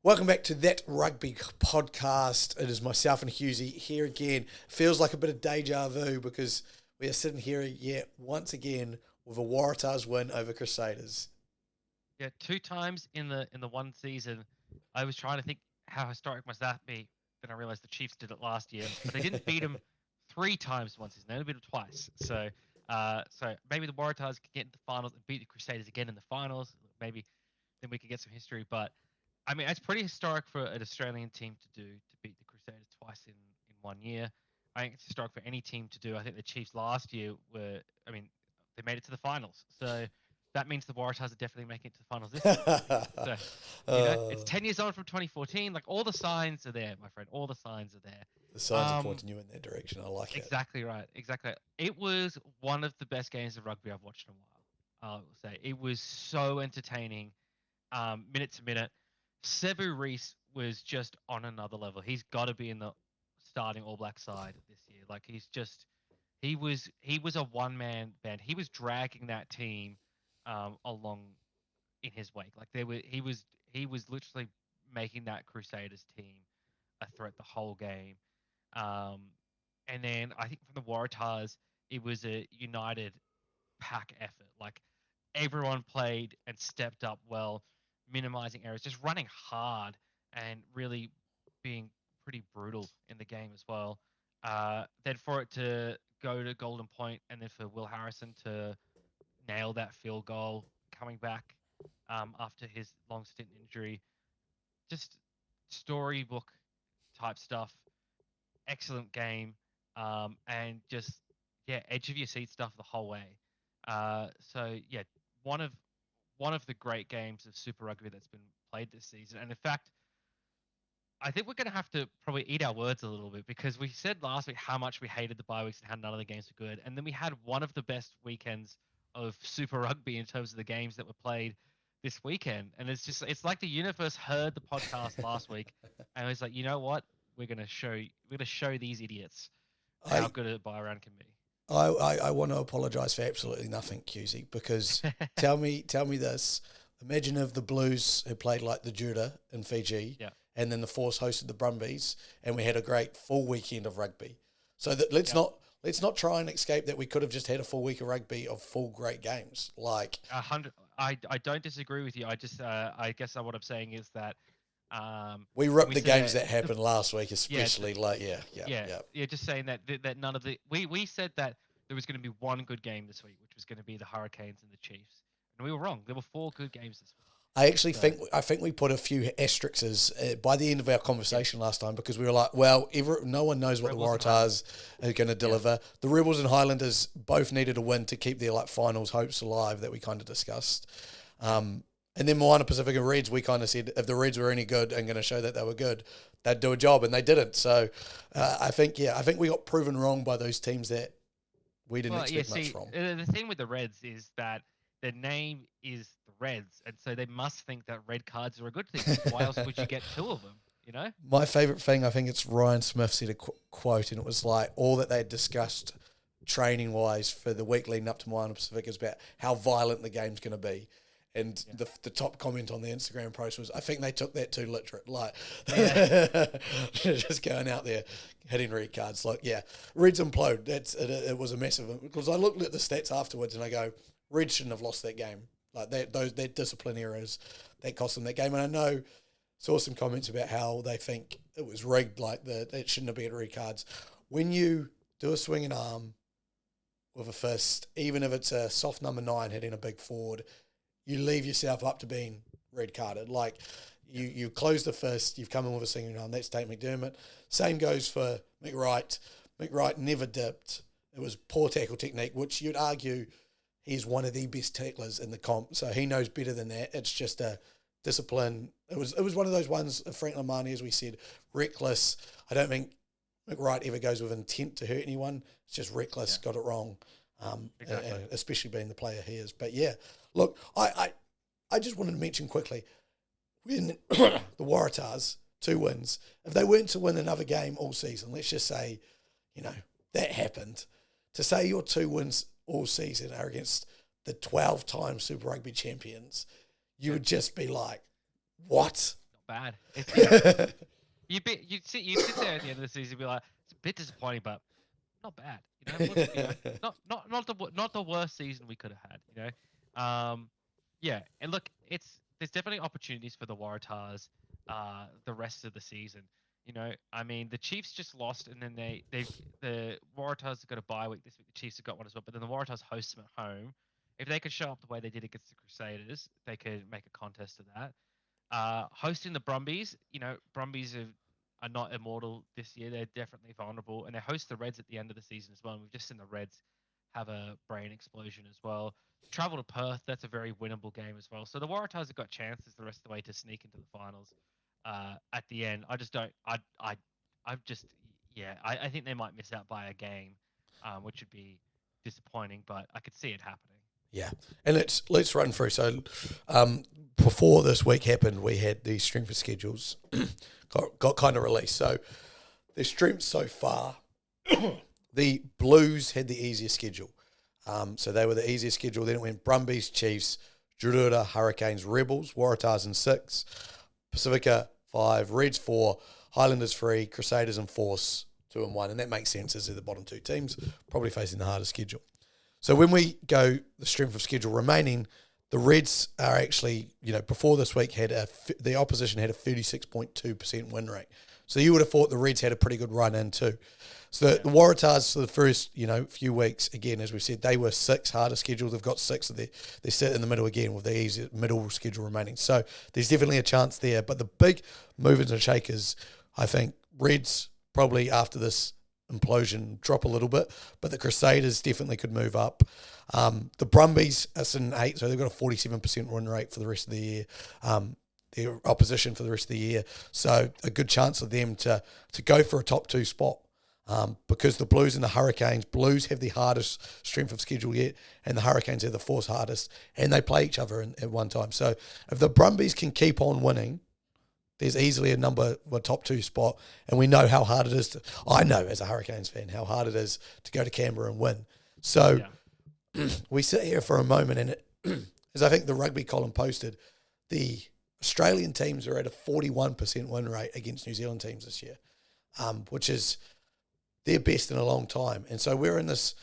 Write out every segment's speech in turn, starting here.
Welcome back to That Rugby podcast. It is myself and Husey here again. Feels like a bit of deja vu because we are sitting here yet once again with a Waratahs win over Crusaders. Yeah, two times in the one season. I was trying to think how historic must that be. Then I realized the Chiefs did it last year, but they didn't beat them three times one season. They only beat them twice. So maybe the Waratahs could get into the finals and beat the Crusaders again in the finals. Maybe then we could get some history. But I mean, it's pretty historic for an Australian team to do, to beat the Crusaders twice in 1 year. I think it's historic for any team to do. I think the Chiefs last year they made it to the finals. So that means the Waratahs are definitely making it to the finals this year. So, it's 10 years on from 2014. Like, all the signs are there, my friend. All the signs are there. The signs are pointing you in that direction. I like it. Exactly right. Exactly. It was one of the best games of rugby I've watched in a while. I will say it was so entertaining, minute to minute. Sevu Reece was just on another level. He's got to be in the starting All Black side this year. Like, he was a one man band. He was dragging that team along in his wake. Like, he was literally making that Crusaders team a threat the whole game. Um, and then I think from the Waratahs, it was a united pack effort. Like, everyone played and stepped up well, minimizing errors, just running hard and really being pretty brutal in the game as well. Then for it to go to Golden Point, and then for Will Harrison to nail that field goal coming back after his long stint injury, just storybook type stuff. Excellent game, and just, yeah, edge of your seat stuff the whole way. So yeah, one of one of the great games of Super Rugby that's been played this season. And in fact, I think we're going to have to probably eat our words a little bit, because we said last week how much we hated the bye weeks and how none of the games were good, and then we had one of the best weekends of Super Rugby in terms of the games that were played this weekend. And it's like the universe heard the podcast last week and was like, you know what, we're gonna show these idiots how I good a bye round can be. I want to apologise for absolutely nothing, Cusey, because tell me this. Imagine if the Blues had played like the Drua in Fiji, Yeah. and then the Force hosted the Brumbies, and we had a great full weekend of rugby. So that let's not try and escape that we could have just had a full week of rugby of full great games. Like 100. I don't disagree with you. I guess what I'm saying is that we when ripped we the said games that that happened last week, yeah, especially yeah, just saying that none of the we said that there was going to be one good game this week, which was going to be the Hurricanes and the Chiefs, and we were wrong. There were four good games this week. I actually So think we put a few asterisks by the end of our conversation last time, because we were like, well, no one knows what the Rebels and Waratahs are going to yeah, deliver. The Rebels and Highlanders both needed a win to keep their finals hopes alive that we kind of discussed. And then Moana Pasifika Reds, we kind of said if the Reds were any good and going to show that they were good, they'd do a job, and they didn't. So I think we got proven wrong by those teams that we didn't well, yeah. expect much See, from. the thing with the Reds is that their name is the Reds, and so they must think that red cards are a good thing. Because why else would you get two of them? You know? My favourite thing, I think it's Ryan Smith said a quote, and it was like all that they had discussed training wise for the week leading up to Moana Pacific is about how violent the game's going to be. And Yeah. the top comment on the Instagram post was, I think they took that too literate. Like, Yeah. just going out there hitting red cards. Like, yeah, Reds implode. It was a massive, because I looked at the stats afterwards and I go, Reds shouldn't have lost that game. Like, that discipline errors that cost them that game. And I know, saw some comments about how they think it was rigged, like it shouldn't have been red cards. When you do a swinging arm with a fist, even if it's a soft number 9 hitting a big forward, you leave yourself up to being red carded. Like, you close the fist, you've come in with a swinging arm. That's Tate McDermott. Same goes for McWright. McWright never dipped. It was poor tackle technique, which you'd argue he's one of the best tacklers in the comp. So he knows better than that. It's just a discipline. It was one of those ones of Frank Lamani, as we said, reckless. I don't think McWright ever goes with intent to hurt anyone. It's just reckless, got it wrong, Exactly. especially being the player he is. But yeah, look, I just wanted to mention quickly, when the Waratahs, 2 wins, if they weren't to win another game all season, let's just say, that happened, to say your 2 wins all season are against the 12-time Super Rugby champions, you would just be like, what? bad. It's Yeah. you'd sit there at the end of the season and be like, it's a bit disappointing, but not bad. Not the worst season we could have had. Yeah, and look, there's definitely opportunities for the Waratahs, the rest of the season. I mean, the Chiefs just lost, and then the Waratahs have got a bye week this week. The Chiefs have got one as well, but then the Waratahs host them at home. If they could show up the way they did against the Crusaders, they could make a contest of that. Hosting the Brumbies, Brumbies are not immortal this year. They're definitely vulnerable, and they host the Reds at the end of the season as well. And we've just seen the Reds have a brain explosion as well. Travel to Perth, that's a very winnable game as well. So the Waratahs have got chances the rest of the way to sneak into the finals. At the end, I just don't. I've just, yeah, I think they might miss out by a game, which would be disappointing. But I could see it happening. Yeah, and let's run through. So, before this week happened, we had the strength of schedules got kind of released. So, their strength so far, the Blues had the easiest schedule. So they were the easiest schedule. Then it went Brumbies, Chiefs, Drua, Hurricanes, Rebels, Waratahs in 6, Pasifika 5, Reds 4, Highlanders 3, Crusaders and Force 2 and 1, and that makes sense as they're the bottom two teams, probably facing the hardest schedule. So when we go the strength of schedule remaining, the Reds are actually, before this week the opposition had a 36.2% win rate. So you would have thought the Reds had a pretty good run in too. So the Waratahs for the first, few weeks, again, as we said, they were 6 harder scheduled. They've got 6 of they sit in the middle again with the easy middle schedule remaining. So there's definitely a chance there. But the big movers and shakers, I think, Reds probably after this implosion drop a little bit, but the Crusaders definitely could move up. The Brumbies are sitting 8, so they've got a 47% win rate for the rest of the year. Their opposition for the rest of the year, so a good chance of them to go for a top 2 spot. Because the Blues and the Hurricanes, Blues have the hardest strength of schedule yet, and the Hurricanes have the 4th hardest, and they play each other at one time. So if the Brumbies can keep on winning, there's easily a top 2 spot, and we know how hard it is I know as a Hurricanes fan how hard it is to go to Canberra and win. So we sit here for a moment, and as I think the rugby column posted, the Australian teams are at a 41% win rate against New Zealand teams this year, which is their best in a long time. And so we're in this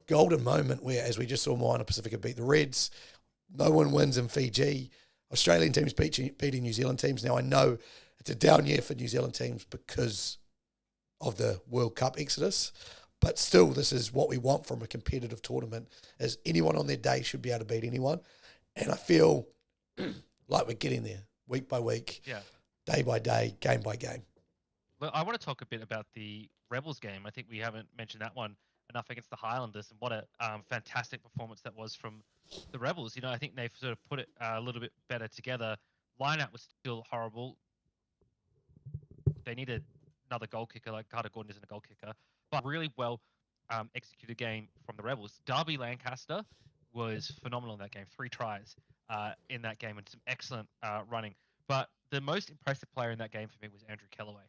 golden moment where, as we just saw Moana Pasifika beat the Reds, no one wins in Fiji. Australian teams beating New Zealand teams. Now, I know it's a down year for New Zealand teams because of the World Cup exodus, but still, this is what we want from a competitive tournament, is anyone on their day should be able to beat anyone. And I feel like we're getting there week by week, day by day, game by game. Well, I want to talk a bit about the Rebels game. I think we haven't mentioned that one enough against the Highlanders, and what a fantastic performance that was from the Rebels. I think they've sort of put it a little bit better together. Lineout was still horrible. They needed another goal kicker, like Carter Gordon isn't a goal kicker, but really well executed game from the Rebels. Darby Lancaster was phenomenal in that game. 3 tries in that game and some excellent running. But the most impressive player in that game for me was Andrew Kellaway.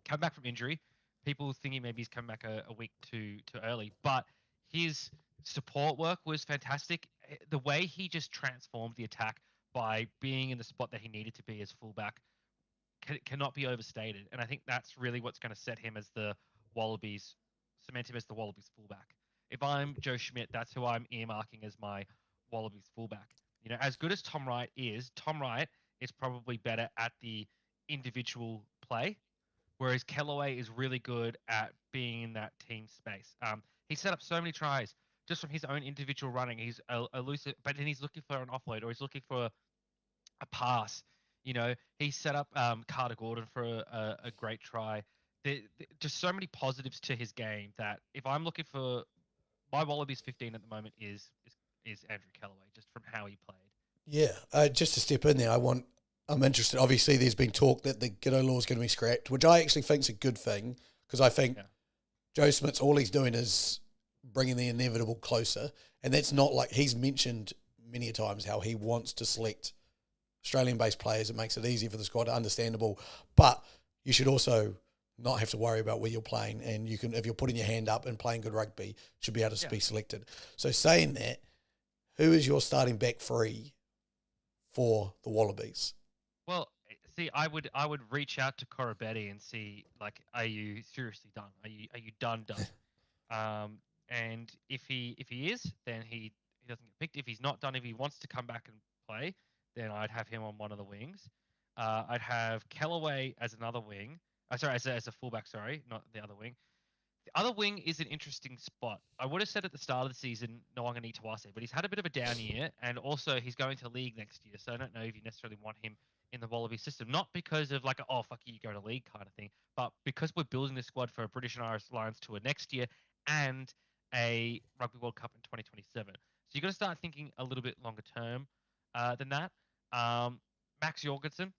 Come back from injury. People thinking maybe he's come back a week too early, but his support work was fantastic. The way he just transformed the attack by being in the spot that he needed to be as fullback cannot be overstated. And I think that's really what's going to set him as the Wallabies, cement him as the Wallabies fullback. If I'm Joe Schmidt, that's who I'm earmarking as my Wallabies fullback. As good as Tom Wright is probably better at the individual play, whereas Kellaway is really good at being in that team space. He set up so many tries just from his own individual running. He's elusive, but then he's looking for an offload or he's looking for a pass. He set up Carter Gordon for a great try. Just so many positives to his game that if I'm looking for my Wallabies 15 at the moment is Andrew Kellaway, just from how he played. Yeah, just to step in there, I'm interested. Obviously, there's been talk that the Giteau law is going to be scrapped, which I actually think is a good thing, because I think Joe Smith's all he's doing is bringing the inevitable closer, and that's not like he's mentioned many times how he wants to select Australian-based players. It makes it easy for the squad, understandable, but you should also not have to worry about where you're playing, and you can, if you're putting your hand up and playing good rugby, should be able to be selected. So saying that, who is your starting back 3 for the Wallabies? Well, See, I would reach out to Corabetti and see, like, are you seriously done? Are you done? And if he is, then he doesn't get picked. If he's not done, if he wants to come back and play, then I'd have him on one of the wings. I'd have Kellaway as another wing. Sorry, as a fullback. Sorry, not the other wing. The other wing is an interesting spot. I would have said at the start of the season, Noangani Tawase, but he's had a bit of a down year, and also he's going to league next year, so I don't know if you necessarily want him in the Wallaby system. Not because of like, oh fuck you, go to league kind of thing, but because we're building the squad for a British and Irish Lions tour next year and a Rugby World Cup in 2027. So you got to start thinking a little bit longer term than that. Max Jorgensen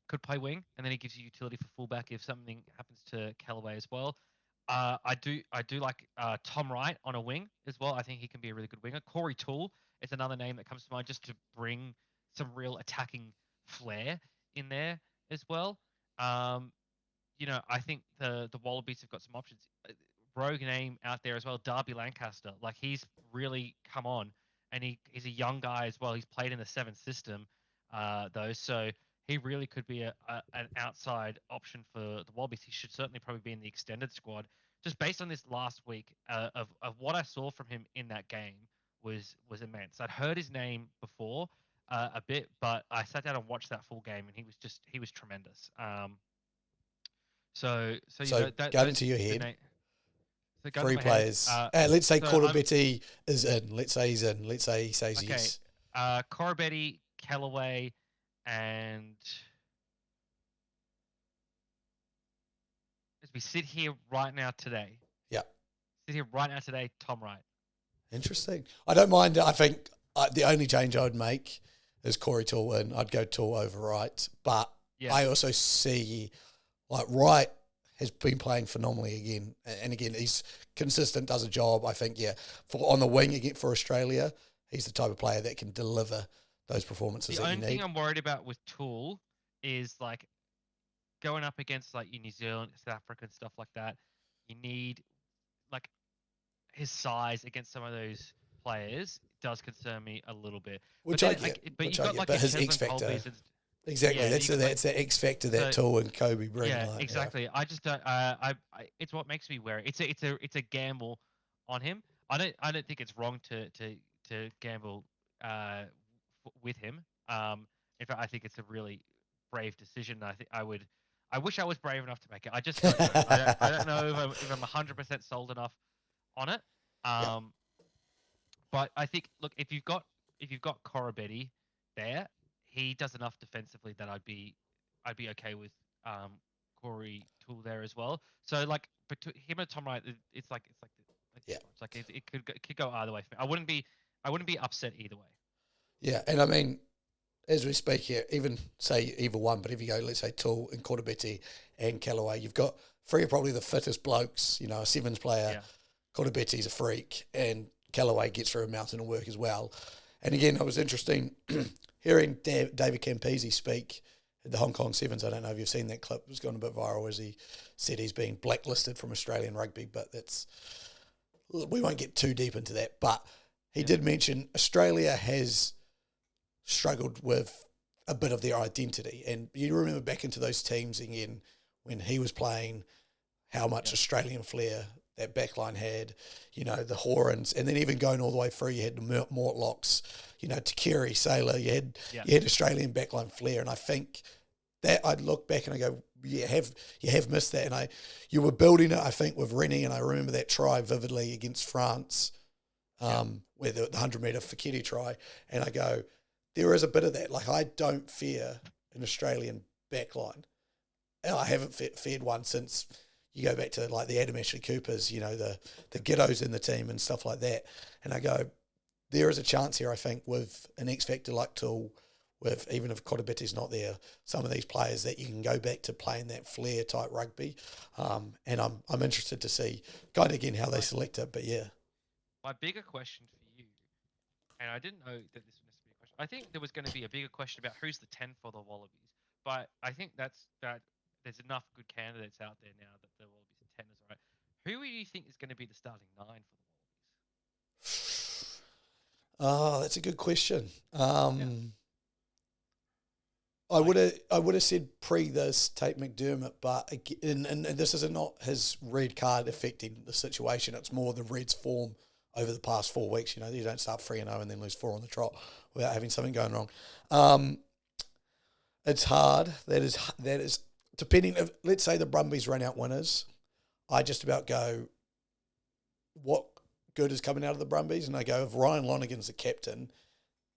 could play wing, and then he gives you utility for fullback if something happens to Callaway as well. I do like Tom Wright on a wing as well. I think he can be a really good winger. Corey Toole is another name that comes to mind just to bring some real attacking flair in there as well. Um, I think the Wallabies have got some options. Rogue name out there as well, Darby Lancaster. Like he's really come on, and he's a young guy as well. He's played in the seven system, though, so he really could be an outside option for the Wallabies. He should certainly probably be in the extended squad. Just based on this last week of what I saw from him in that game was immense. I'd heard his name before a bit, but I sat down and watched that full game, and he was tremendous. So So that gun those to your the head, name. So gun to three my head. players. Let's say So I'm Corbett is in. Let's say he's in. Let's say he says okay. yes. Corabetti, Callaway, and as we sit here right now today, Yeah. Tom Wright. Interesting. I don't mind. I think the only change I would make is Corey Toole, and I'd go Toole over Wright. But Yeah. I also see like Wright has been playing phenomenally again, and again he's consistent, does a job. I think for on the wing again for Australia, he's the type of player that can deliver those performances The that you only need. thing I'm worried about with Toole is like going up against like New Zealand, South Africa, and stuff like that. You need like his size against some of those players does concern me a little bit. Which But I then, get, but you which I got get. like a But his X Cheslin factor, Colby's and exactly. yeah, then That's you got like that's the X factor that so Toole and Kobe bring. yeah, Like, yeah, exactly. I just don't. It's what makes me wary. It's a gamble on him. I don't think it's wrong to gamble with him. In fact, I think it's a really brave decision. I think I would. I wish I was brave enough to make it. I just don't know. I don't know if I'm 100% sold enough on it. yeah, Um, but I think look, if you've got Corabetti there, he does enough defensively that I'd be okay with um Corey Toole there as well. So like, but him and Tom Wright, it's like yeah, it's like it could go either way. For me. I wouldn't be upset either way. yeah. And I mean, as we speak here, even say either one, but if you go, let's say Toole and Corbett and Callaway, you've got three of probably the fittest blokes. You know, a sevens player, Yeah, Corbetti's a freak, and Callaway gets through a mountain of work as well. And again, it was interesting hearing David Campese speak at the Hong Kong Sevens. I don't know if you've seen that clip. It's gone a bit viral as he said he's been blacklisted from Australian rugby, but we won't get too deep into that. But he did mention Australia has struggled with a bit of their identity. And you remember back into those teams again when he was playing, how much Australian flair that backline had, you know, the Horans, and then even going all the way through, you had the Mortlocks, you know, Takiri, Sailor, you had Australian backline flair. And I think that I'd look back and I go, you have missed that. And you were building it, I think, with Rennie, and I remember that try vividly against France, where the 100-metre Fekete try, and I go, there is a bit of that. Like, I don't fear an Australian backline. And I haven't feared one since you go back to like the Adam Ashley Coopers, you know, the Giddos in the team and stuff like that. And I go, there is a chance here, I think, with an X factor like Toole, with even if Cotabiti's not there, some of these players that you can go back to playing that flair type rugby. And I'm interested to see kind of again how they select it. But yeah. My bigger question for you, and I didn't know that this was necessarily a question. I think there was going to be a bigger question about who's the 10 for the Wallabies, but I think that there's enough good candidates out there now that the Wallabies 10 is alright. Who do you think is going to be the starting 9 for the Wallabies? Oh, that's a good question. I would have said pre this take McDermott, but again, and this is not his red card affecting the situation. It's more the Reds' form over the past 4 weeks. You know, you don't start 3-0 and then lose 4 on the trot without having something going wrong. It's hard. That is depending. If, let's say the Brumbies run out winners, I just about go, what good is coming out of the Brumbies? And I go, if Ryan Lonergan's the captain,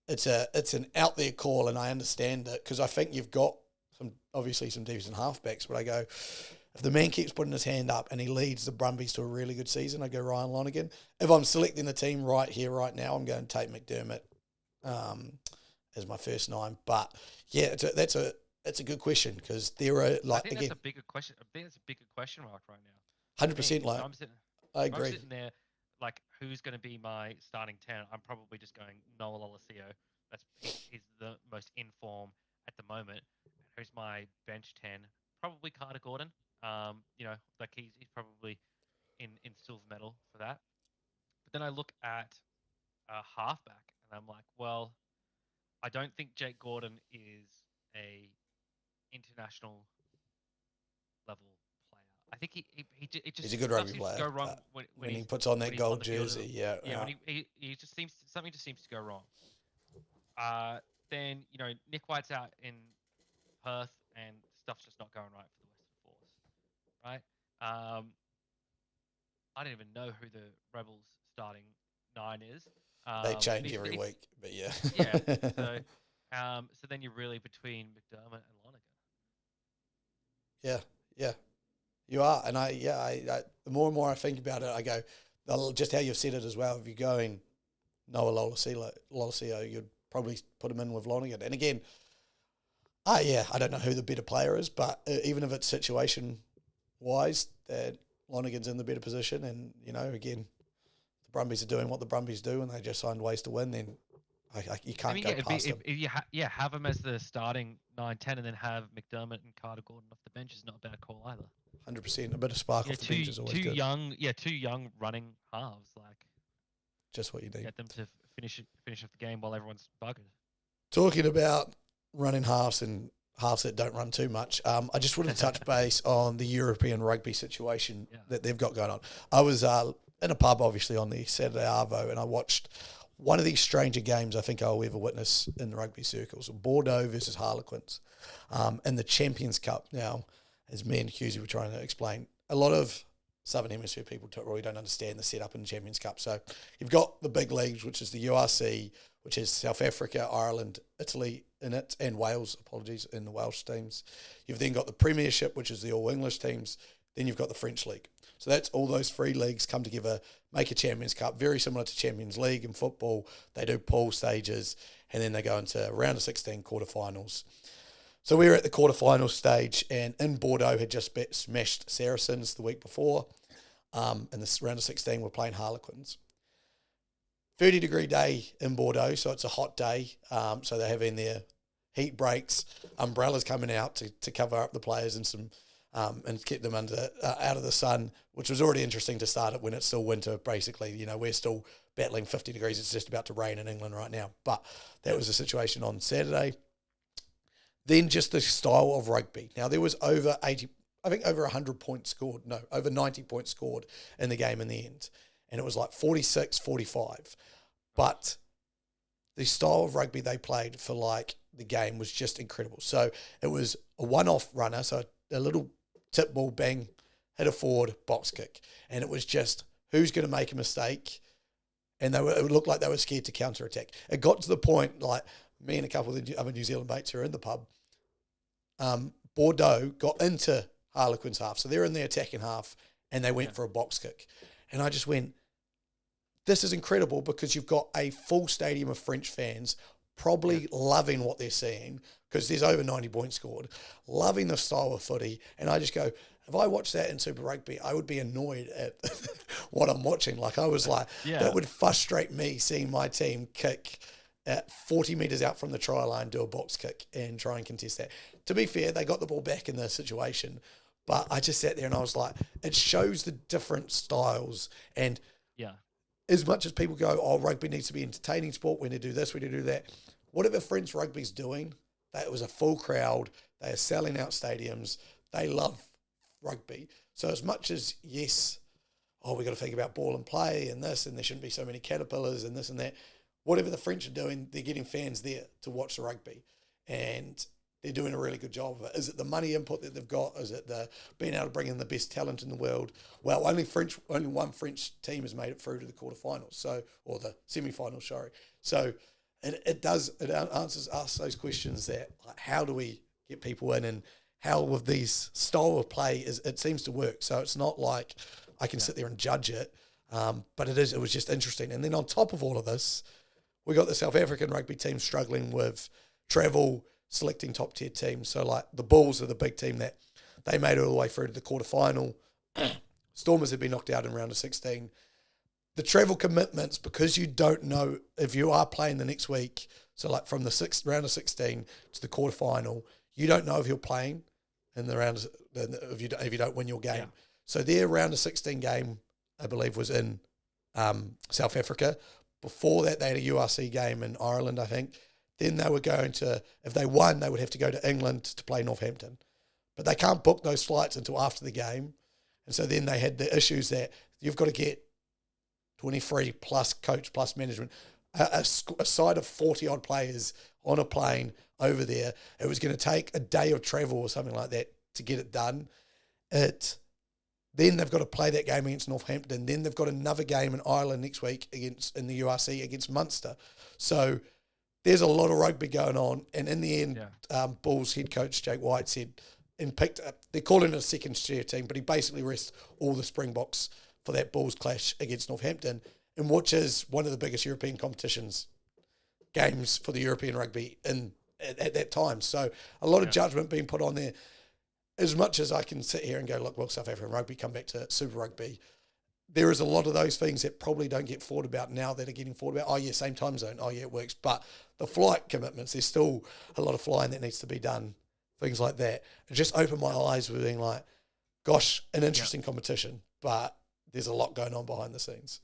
it's an out there call, and I understand it because I think you've got obviously some decent halfbacks. But I go, if the man keeps putting his hand up and he leads the Brumbies to a really good season, I go Ryan Lonergan. If I'm selecting the team right here, right now, I'm going to take McDermott as my first 9. But yeah, it's a good question because there are like I think that's a bigger question. I think it's a bigger question mark right now. 100%. Like I agree. I'm sitting there like, who's going to be my starting 10? I'm probably just going Noah Lolesio. He's the most in form at the moment. Who's my bench 10? Probably Carter Gordon. Like he's probably in silver medal for that. But then I look at halfback and I'm like, well, I don't think Jake Gordon is a international level player. I think he's a good rugby player. Go wrong when he puts on that gold jersey. Yeah. When he just something just seems to go wrong. Then Nick White's out in Perth and stuff's just not going right for the Western Force, right? I don't even know who the Rebels starting 9 is. They change every week, but yeah. Yeah. So then you're really between McDermott and Lonergan. Yeah. You are, and I the more and more I think about it, I go, just how you've said it as well. If you're going Noah Lolesio, you'd probably put him in with Lonergan. And again, I don't know who the better player is, but even if it's situation-wise, that Lonergan's in the better position, and, again, the Brumbies are doing what the Brumbies do, and they just find ways to win, then you can't go past them. If you have him as the starting 9-10 and then have McDermott and Carter Gordon off the bench is not a bad call either. 100%. A bit of spark off the bench is always good. Two young running halves, like just what you need. Get them to finish off the game while everyone's buggered. Talking about running halves and halves that don't run too much, I just wanted to touch base on the European rugby situation that they've got going on. I was in a pub, obviously, on the Saturday Arvo, and I watched one of these stranger games I think I'll ever witness in the rugby circles, Bordeaux versus Harlequins in the Champions Cup. Now, as me and Husey were trying to explain, a lot of Southern Hemisphere people really don't understand the setup in the Champions Cup. So you've got the big leagues, which is the URC, which is South Africa, Ireland, Italy in it, and Wales, in the Welsh teams. You've then got the Premiership, which is the All English teams. Then you've got the French League. So that's all those 3 leagues come together, make a Champions Cup, very similar to Champions League in football. They do pool stages, and then they go into round of 16 quarterfinals. So we were at the quarterfinal stage, and in Bordeaux had just smashed Saracens the week before. In this round of 16, we're playing Harlequins. 30-degree day in Bordeaux, so it's a hot day. So they're having their heat breaks, umbrellas coming out to cover up the players and some and keep them out of the sun, which was already interesting to start it when it's still winter. Basically, we're still battling 50 degrees. It's just about to rain in England right now. But that was the situation on Saturday. Then just the style of rugby. Now, there was over 100 points scored. No, over 90 points scored in the game in the end. And it was like 46-45. But the style of rugby they played for the game was just incredible. So it was a one-off runner, so a little tip ball, bang, hit a forward, box kick. And it was just who's going to make a mistake. And it looked like they were scared to counter-attack. It got to the point, like me and a couple of the other New Zealand mates who are in the pub, Bordeaux got into Harlequins half. So they're in the attacking half and they went for a box kick. And I just went, this is incredible because you've got a full stadium of French fans probably loving what they're seeing because there's over 90 points scored, loving the style of footy. And I just go, if I watched that in Super Rugby, I would be annoyed at what I'm watching. I was like, that would frustrate me seeing my team kick at 40 metres out from the try line, do a box kick and try and contest that. To be fair, they got the ball back in the situation, but I just sat there and I was like, it shows the different styles. And as much as people go, rugby needs to be entertaining sport, we need to do this, we need to do that. Whatever French rugby's doing, It was a full crowd. They are selling out stadiums. They love rugby. So as much as, yes, we got to think about ball and play and this, and there shouldn't be so many caterpillars and this and that. Whatever the French are doing, they're getting fans there to watch the rugby. And they're doing a really good job of it. Is it the money input that they've got? Is it the being able to bring in the best talent in the world? Well, only one French team has made it through to the quarterfinals, or the semi-finals, sorry. So it answers us those questions that, like, how do we get people in, and how with these style of play it seems to work. So it's not like I can sit there and judge it, but it was just interesting. And then on top of all of this, we got the South African rugby team struggling with travel, selecting top tier teams. So like the Bulls are the big team that they made it all the way through to the quarterfinal. Stormers have been knocked out in round of 16. The travel commitments, because you don't know if you are playing the next week. So like from the sixth round of 16 to the quarterfinal, you don't know if you're playing in the round if you don't win your game. Yeah. So their round of 16 game, I believe, was in South Africa. Before that, they had a URC game in Ireland, I think. Then they were going to, if they won, they would have to go to England to play Northampton. But they can't book those flights until after the game. And so then they had the issues that you've got to get 23 plus coach plus management, a side of 40-odd players on a plane over there. It was going to take a day of travel or something like that to get it done. Then they've got to play that game against Northampton. Then they've got another game in Ireland next week in the URC against Munster. So there's a lot of rugby going on. And in the end, Bulls head coach Jake White said, they're calling it a second tier team, but he basically rests all the Springboks for that Bulls clash against Northampton, and which is one of the biggest European games for the European rugby at that time. So a lot of judgment being put on there. As much as I can sit here and go, look, well, South African rugby, come back to Super Rugby, there is a lot of those things that probably don't get thought about now that are getting thought about. Oh, yeah, same time zone. Oh, yeah, it works. But the flight commitments, there's still a lot of flying that needs to be done, things like that. It just opened my eyes with being like, gosh, an interesting competition, but there's a lot going on behind the scenes.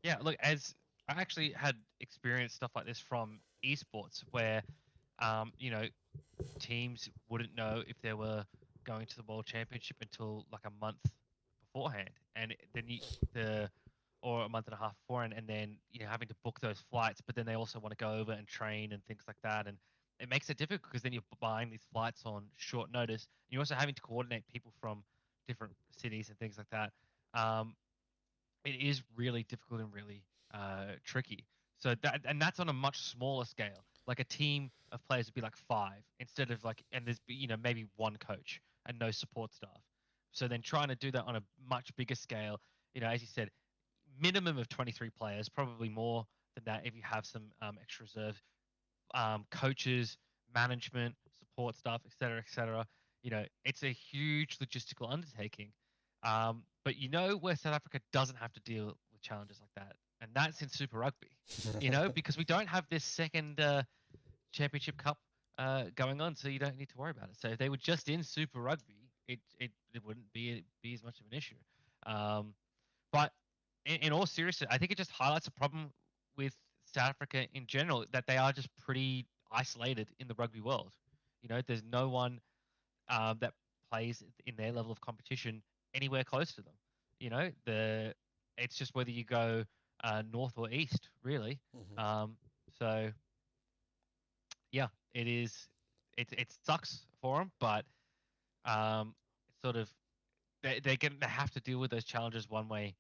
Yeah, look, as I actually had experienced stuff like this from esports where, teams wouldn't know if they were going to the World Championship until like a month beforehand, and then or a month and a half beforehand, and then having to book those flights, but then they also want to go over and train and things like that, and it makes it difficult because then you're buying these flights on short notice. You're also having to coordinate people from different cities and things like that. It is really difficult and really tricky. So that's on a much smaller scale. Like a team of players would be like 5 instead of and there's maybe one coach and no support staff. So then trying to do that on a much bigger scale, as you said, minimum of 23 players, probably more than that if you have some extra reserve, coaches, management, support staff, et cetera, et cetera. It's a huge logistical undertaking. But where South Africa doesn't have to deal with challenges like that, and that's in Super Rugby. Because we don't have this second Championship Cup going on, so you don't need to worry about it. So if they were just in Super Rugby, it wouldn't be as much of an issue. But in all seriousness, I think it just highlights a problem with South Africa in general, that they are just pretty isolated in the rugby world. There's no one that plays in their level of competition anywhere close to them. It's just whether you go north or east, really. Mm-hmm. So yeah, it sucks for them, but it's sort of they have to deal with those challenges one way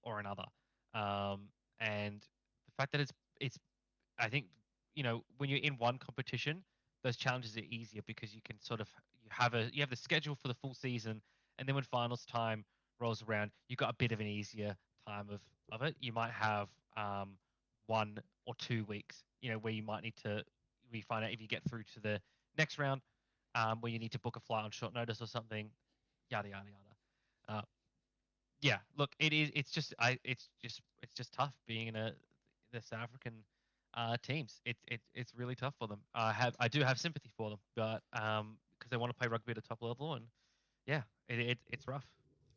or another. And the fact that it's I think when you're in one competition, those challenges are easier because you can sort of you have the schedule for the full season, and then when finals time rolls around, you've got a bit of an easier time of it. You might have 1 or 2 weeks, where you might need to find out if you get through to the next round, where you need to book a flight on short notice or something, yada yada yada. Yeah, look, it's just tough being in the South African teams. It's really tough for them. I do have sympathy for them, but because they want to play rugby at a top level, and yeah, it's rough.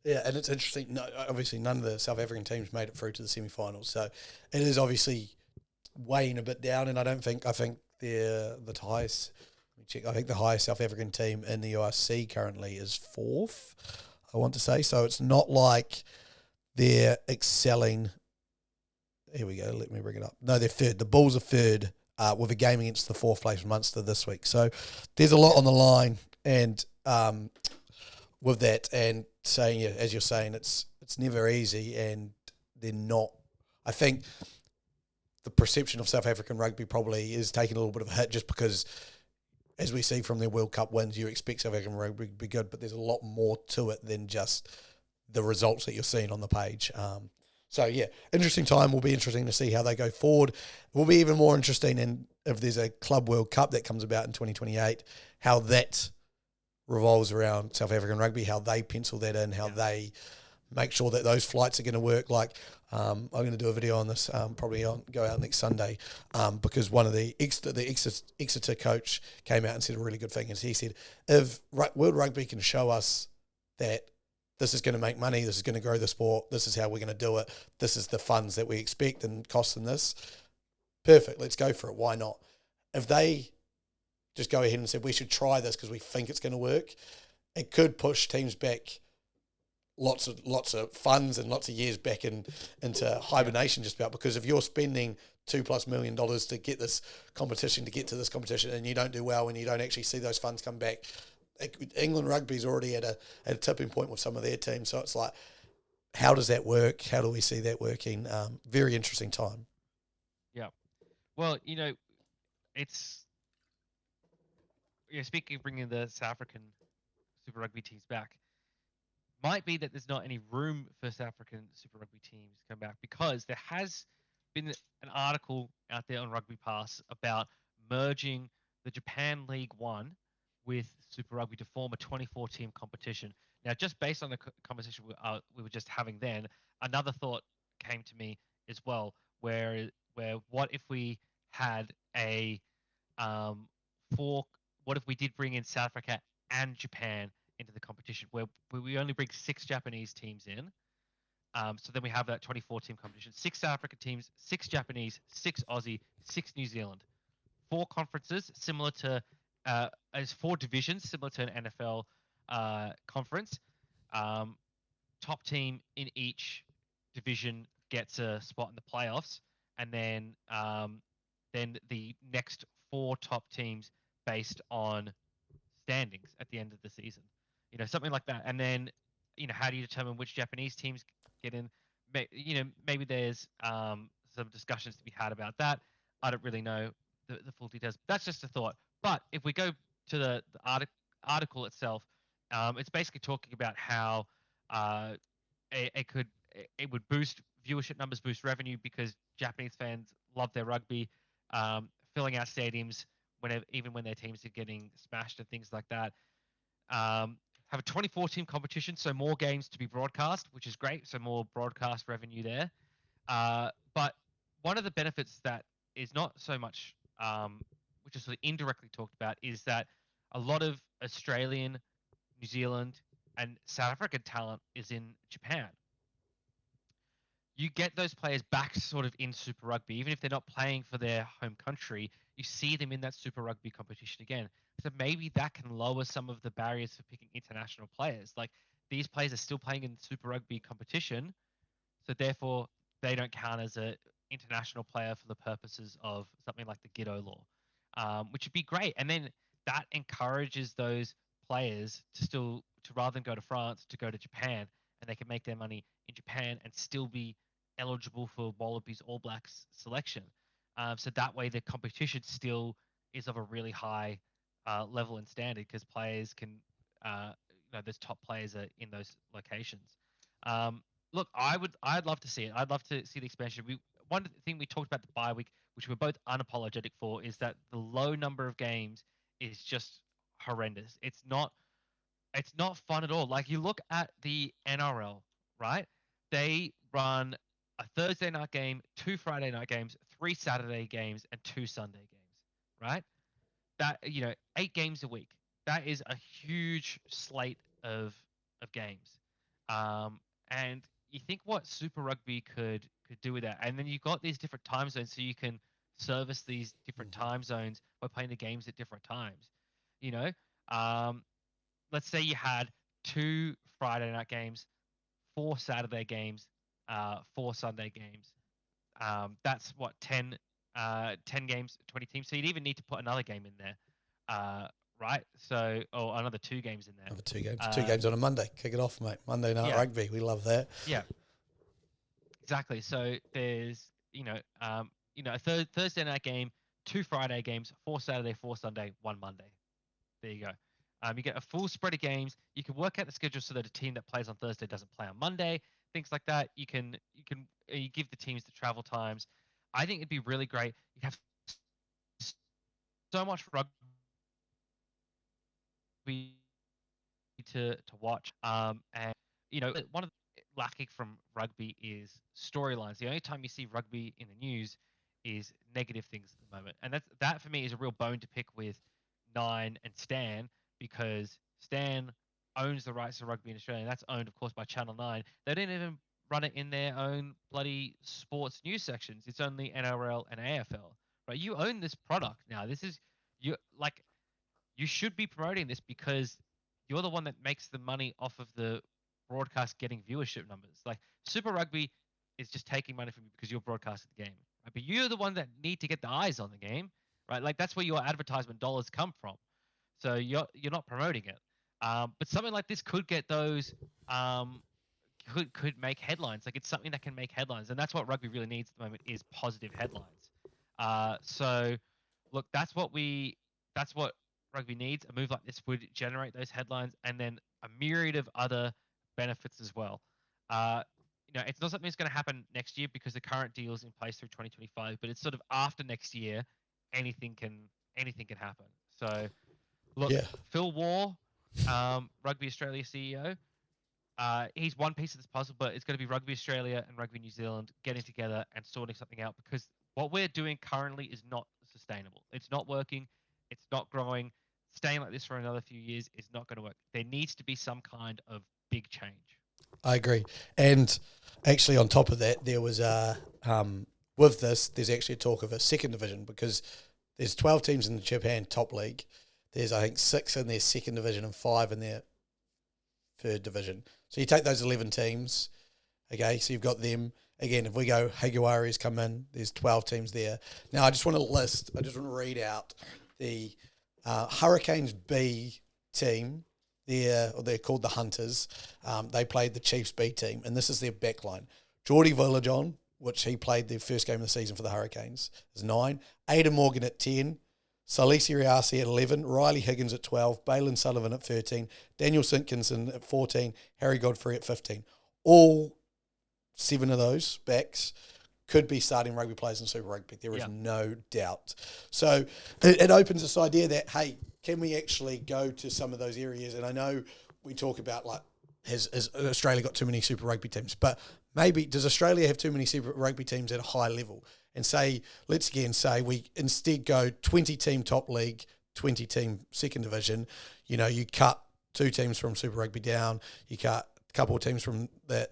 Yeah, and it's interesting. No, obviously, none of the South African teams made it through to the semi-finals, so it is obviously weighing a bit down. And I think the ties Let me check. I think the highest South African team in the URC currently is fourth, I want to say. So it's not like they're excelling. Here we go. Let me bring it up. No, they're third. The Bulls are third with a game against the fourth place Munster this week. So there's a lot on the line, and with that, and saying, yeah, as you're saying, it's never easy, and they're not. I think the perception of South African rugby probably is taking a little bit of a hit just because, as we see from their World Cup wins, you expect South African rugby to be good, but there's a lot more to it than just the results that you're seeing on the page. So, yeah, interesting time. Will be interesting to see how they go forward. It will be even more interesting if there's a Club World Cup that comes about in 2028, how that revolves around South African rugby, how they pencil that in, how they make sure that those flights are going to work. Like, I'm going to do a video on this, probably go out next Sunday, because one of the Exeter coach came out and said a really good thing. Is he said, if World Rugby can show us that this is going to make money, this is going to grow the sport, this is how we're going to do it, this is the funds that we expect and costs in this, perfect, let's go for it. Why not? If they just go ahead and said, we should try this because we think it's going to work, it could push teams back lots of funds and lots of years back into hibernation just about, because if you're spending $2+ million to get this competition, to get to this competition, and you don't do well and you don't actually see those funds come back, England rugby's already at a tipping point with some of their teams. So it's like, how does that work? How do we see that working? Very interesting time. Yeah. Well, it's speaking of bringing the South African Super Rugby teams back, might be that there's not any room for South African Super Rugby teams to come back because there has been an article out there on Rugby Pass about merging the Japan League One with Super Rugby to form a 24-team competition. Now, just based on the conversation we were just having then, another thought came to me as well, where what if we had a four? What if we did bring in South Africa and Japan into the competition, where we only bring 6 Japanese teams in? So then we have that 24-team competition: 6 South African teams, 6 Japanese, 6 Aussie, 6 New Zealand. 4 conferences similar to as 4 divisions similar to an NFL conference. Top team in each division gets a spot in the playoffs, and then the next 4 top teams based on standings at the end of the season. Something like that. And then, how do you determine which Japanese teams get in? Maybe there's some discussions to be had about that. I don't really know the full details. That's just a thought. But if we go to the article itself, it's basically talking about how it would boost viewership numbers, boost revenue, because Japanese fans love their rugby, filling out stadiums even when their teams are getting smashed and things like that. Have a 24-team competition, so more games to be broadcast, which is great. So more broadcast revenue there. But one of the benefits that is not so much, which is sort of indirectly talked about, is that a lot of Australian, New Zealand, and South African talent is in Japan. You get those players back sort of in Super Rugby, even if they're not playing for their home country, you see them in that Super Rugby competition again. So maybe that can lower some of the barriers for picking international players. Like, these players are still playing in Super Rugby competition, so therefore they don't count as an international player for the purposes of something like the Giddo law, which would be great. And then that encourages those players to rather than go to France, to go to Japan, and they can make their money in Japan and still be eligible for Wallabies All Blacks selection. So that way the competition still is of a really high level and standard, because players can, those top players are in those locations. Look, I'd love to see it. I'd love to see the expansion. One thing we talked about the bye week, which we're both unapologetic for, is that the low number of games is just horrendous. It's not fun at all. Like, you look at the NRL, right? They run a Thursday night game, 2 Friday night games, 3 Saturday games, and 2 Sunday games, right? That 8 games a week. That is a huge slate of games. And you think what Super Rugby could do with that, and then you've got these different time zones, so you can service these different time zones by playing the games at different times. You know, let's say you had 2 Friday night games, 4 Saturday games, 4 Sunday games. That's what 10 games, 20 teams. So you'd even need to put another game in there, right? So or another 2 games in there. Another 2 games. 2 games on a Monday. Kick it off, mate. Monday night Yeah, rugby. We love that. yeah, exactly. So there's a Thursday night game, 2 Friday games, 4 Saturday, 4 Sunday, 1 Monday. There you go. You get a full spread of games. You can work out the schedule so that a team that plays on Thursday doesn't play on Monday. Things like that. You give the teams the travel times. I think it'd be really great. You have so much rugby to watch. And one of the lacking from rugby is storylines. The only time you see rugby in the news is negative things at the moment, and that for me is a real bone to pick with Nine and Stan, because Stan owns the rights to rugby in Australia, and that's owned, of course, by Channel 9. They didn't even run it in their own bloody sports news sections. It's only NRL and AFL, right? You own this product now. This is you like you should be promoting this because you're the one that makes the money off of the broadcast getting viewership numbers. Like Super Rugby is just taking money from you because you're broadcasting the game, right? But you're the one that need to get the eyes on the game, right? Like that's where your advertisement dollars come from. So you're not promoting it. But something like this could get those could make headlines. Like it's something that can make headlines, and that's what rugby really needs at the moment is positive headlines. So look, that's what rugby needs. A move like this would generate those headlines, and then a myriad of other benefits as well. It's not something that's going to happen next year because the current deal is in place through 2025. But it's sort of after next year, anything can happen. So look, Yeah. Phil Waugh, Rugby Australia CEO. He's one piece of this puzzle, but it's going to be Rugby Australia and Rugby New Zealand getting together and sorting something out, because what we're doing currently is not sustainable. It's not working. It's not growing. Staying like this for another few years is not going to work. There needs to be some kind of big change. I agree. And actually, on top of that, there was with this, there's actually a talk of a second division, because there's 12 teams in the Japan top league. There's, I think, 6 in their second division and 5 in their third division. So you take those 11 teams, okay, so you've got them. Again, if we go, Higuari's come in, there's 12 teams there. Now, I just want to read out the Hurricanes B team. They're called the Hunters. They played the Chiefs B team, and this is their backline. Geordie Villajon, which he played the first game of the season for the Hurricanes, is 9. Aidan Morgan at 10. Salisi Riasi at 11, Riley Higgins at 12, Balin Sullivan at 13, Daniel Simpkinson at 14, Harry Godfrey at 15. All 7 of those backs could be starting rugby players in Super Rugby. There is no doubt. So it opens this idea that, hey, can we actually go to some of those areas? And I know we talk about, like, has Australia got too many Super Rugby teams? But maybe, does Australia have too many Super Rugby teams at a high level? And let's again say we instead go 20-team top league, 20-team second division. You cut 2 teams from Super Rugby down. You cut a couple of teams from that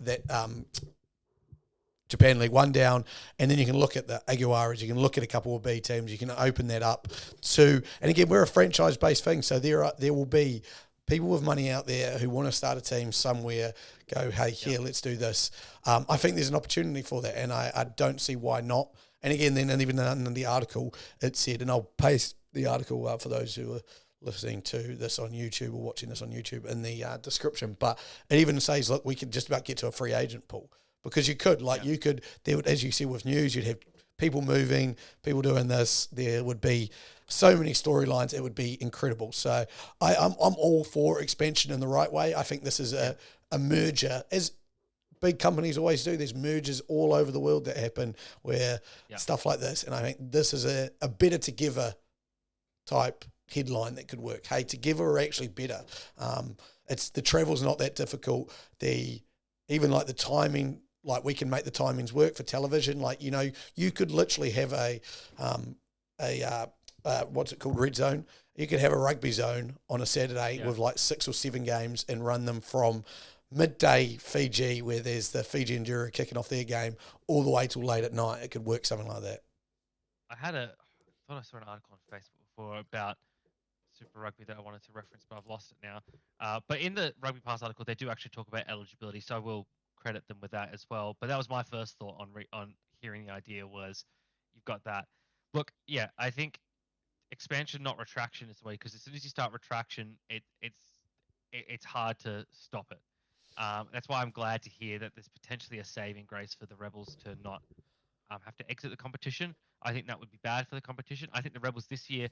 Japan League 1 down. And then you can look at the Aguaras. You can look at a couple of B teams. You can open that up to, and again, we're a franchise-based thing. So there will be people with money out there who want to start a team somewhere, go, hey, here, let's do this. I think there's an opportunity for that, and I don't see why not. And again, then, and even in the article, it said, and I'll paste the article for those who are listening to this on YouTube or watching this on YouTube in the description, but it even says, look, we could just about get to a free agent pool, because you could, there would, as you see with news, you'd have people moving, people doing this, there would be so many storylines, it would be incredible. So I'm all for expansion in the right way. I think this is a merger, as big companies always do. There's mergers all over the world that happen where stuff like this, and I think this is a better together type headline that could work. Hey, together are actually better. It's the travel's not that difficult. Even like the timing, like we can make the timings work for television. Like, you could literally have a what's it called, Red Zone. You could have a rugby zone on a Saturday with like 6 or 7 games and run them from midday Fiji, where there's the Fijian Drua kicking off their game, all the way till late at night. It could work something like that. I thought I saw an article on Facebook before about Super Rugby that I wanted to reference, but I've lost it now. But in the Rugby Pass article, they do actually talk about eligibility, so I will credit them with that as well. But that was my first thought on hearing the idea was you've got that. Look, yeah, I think expansion, not retraction, is the way, because as soon as you start retraction, it's hard to stop it. That's why I'm glad to hear that there's potentially a saving grace for the Rebels to not have to exit the competition. I think that would be bad for the competition. I think the Rebels this year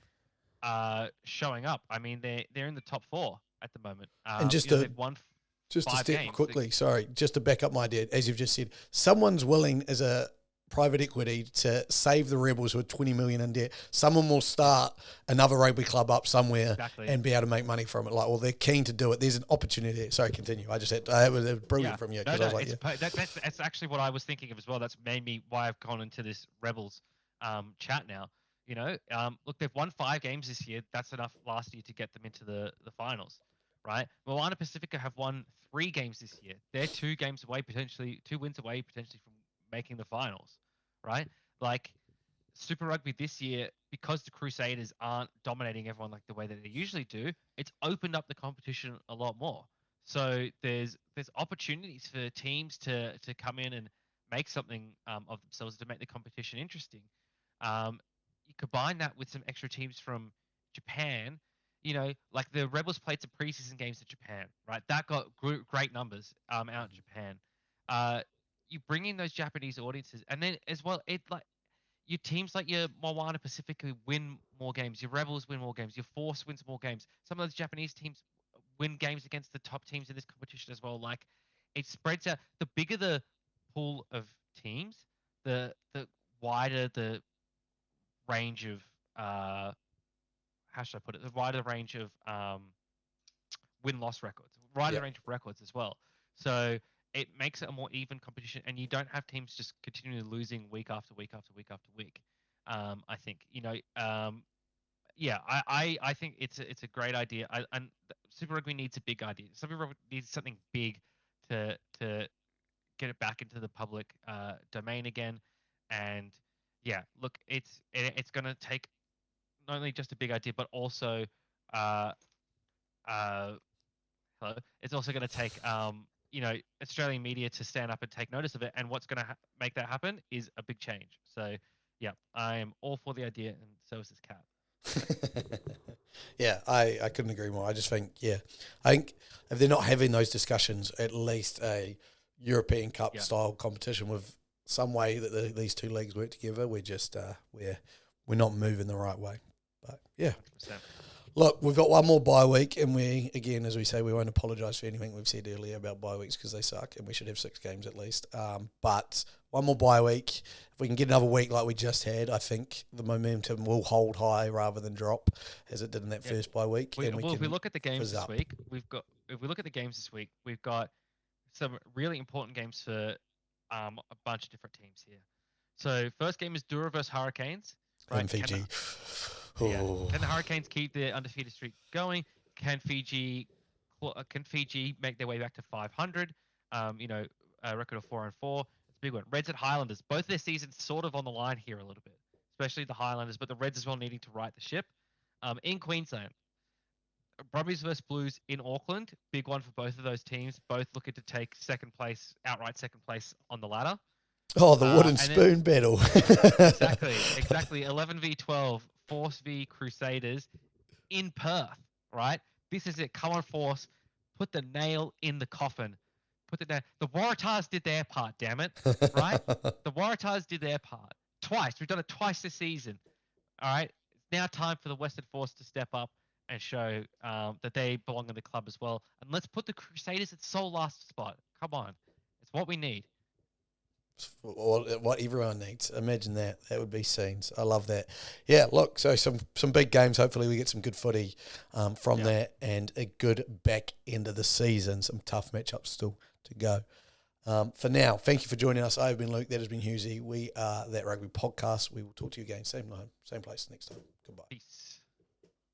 showing up. I mean, they're in the top 4 at the moment. And They've won just to 5 step games. quickly, sorry, just to back up my idea, as you've just said, someone's willing as a private equity to save the Rebels with 20 million in debt. Someone will start another rugby club up somewhere and be able to make money from it. Like, well, they're keen to do it. There's an opportunity there. Sorry, continue. I just had it was brilliant from you because I was like, that's actually what I was thinking of as well. That's made me why I've gone into this Rebels chat now. You know, look, they've won 5 games this year. That's enough last year to get them into the finals, right? Moana Pasifika have won 3 games this year. They're 2 games away, potentially 2 wins away, potentially from making the finals, right? Like Super Rugby this year, because the Crusaders aren't dominating everyone like the way that they usually do, it's opened up the competition a lot more. So there's opportunities for teams to come in and make something of themselves to make the competition interesting. You combine that with some extra teams from Japan. You know, like the Rebels played some preseason games in Japan, right? That got great numbers out in Japan. You bring in those Japanese audiences, and then as well, it like your teams like your Moana Pacifica win more games, your Rebels win more games, your Force wins more games. Some of those Japanese teams win games against the top teams in this competition as well. Like it spreads out. The bigger the pool of teams, the wider the range of how should I put it? The wider range of win-loss records, wider range of records as well. So it makes it a more even competition, and you don't have teams just continually losing week after week after week after week. I think I think it's a great idea. And Super Rugby needs a big idea. Super Rugby needs something big to get it back into the public domain again. And yeah, look, it's going to take not only just a big idea, but also uh, hello. It's also going to take Australian media to stand up and take notice of it. And what's going to make that happen is a big change. So yeah, I am all for the idea, and so is this cat. Yeah, I couldn't agree more. I just think, I think if they're not having those discussions, at least a European Cup style competition with some way that these 2 leagues work together, we're just we're not moving the right way. But yeah. 100%. Look, we've got one more bye week, and we, again, as we say, we won't apologise for anything we've said earlier about bye weeks because they suck, and we should have 6 games at least. But one more bye week. If we can get another week like we just had, I think the momentum will hold high rather than drop as it did in that first bye week. If we look at the games this week, we've got some really important games for a bunch of different teams here. So first game is Drua versus Hurricanes. Right? And Fiji. Can the Hurricanes keep their undefeated streak going? Can Fiji make their way back to 500? A record of 4-4. It's a big one. Reds at Highlanders. Both their seasons sort of on the line here a little bit, especially the Highlanders, but the Reds as well needing to right the ship. In Queensland, Brumbies versus Blues in Auckland. Big one for both of those teams. Both looking to take outright second place on the ladder. Oh, the wooden spoon battle. Exactly. 11v12, Force v Crusaders in Perth, right? This is it. Come on, Force. Put the nail in the coffin. The Waratahs did their part, damn it, right? The Waratahs did their part. Twice. We've done it twice this season, all right? It's now time for the Western Force to step up and show that they belong in the club as well. And let's put the Crusaders at sole last spot. Come on. It's what we need. What everyone needs. Imagine that. That would be scenes. I love that. Yeah, look, so some big games. Hopefully we get some good footy from that and a good back end of the season. Some tough matchups still to go. For now, thank you for joining us. I've been Luke. That has been Hughesy. We are That Rugby Podcast. We will talk to you again. Same time, same place next time. Goodbye. Peace.